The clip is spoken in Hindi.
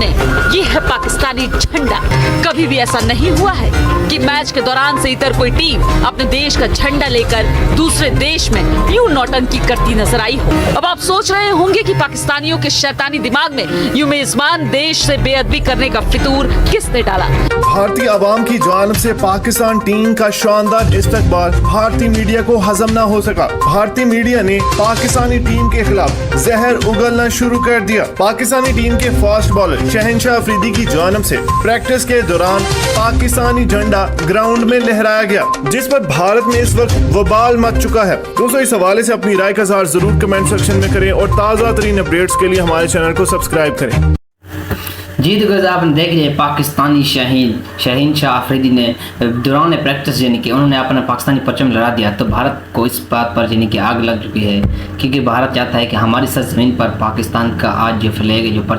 सामने ये है पाकिस्तानी झंडा। कभी भी ऐसा नहीं हुआ है कि मैच के दौरान से इतर कोई टीम अपने देश का झंडा लेकर दूसरे देश में यूं नौटंकी करती नजर आई हो। अब आप सोच रहे होंगे कि पाकिस्तानियों के शैतानी दिमाग में यूं मेजबान देश से बेअदबी करने का फितूर किसने डाला। भारतीय आवाम की जानिब से पाकिस्तान टीम का शानदार इस्तकबाल भारतीय मीडिया को हजम न हो सका। भारतीय मीडिया ने पाकिस्तानी टीम के खिलाफ जहर उगलना शुरू कर दिया। पाकिस्तानी टीम के फास्ट बॉलर शहनशाह अफरीदी की जानिब से प्रैक्टिस के दौरान पाकिस्तानी झंडा ग्राउंड में लहराया गया, जिस पर भारत में इस वक्त वबाल मच चुका है। दोस्तों, इस हवाले से अपनी राय का इज़हार जरूर कमेंट सेक्शन में करें और ताज़ा तरीन अपडेट्स के लिए हमारे चैनल को सब्सक्राइब करें। जी तो गज़ आपने देख लिया पाकिस्तानी शहनशाह अफरीदी ने दौरान प्रैक्टिस यानी कि उन्होंने अपना पाकिस्तानी परचम लहरा दिया। तो भारत को इस बात पर यानी कि आग लग चुकी है, क्योंकि भारत चाहता है कि हमारी सरजमीन पर पाकिस्तान का आज जो फ्लैग जो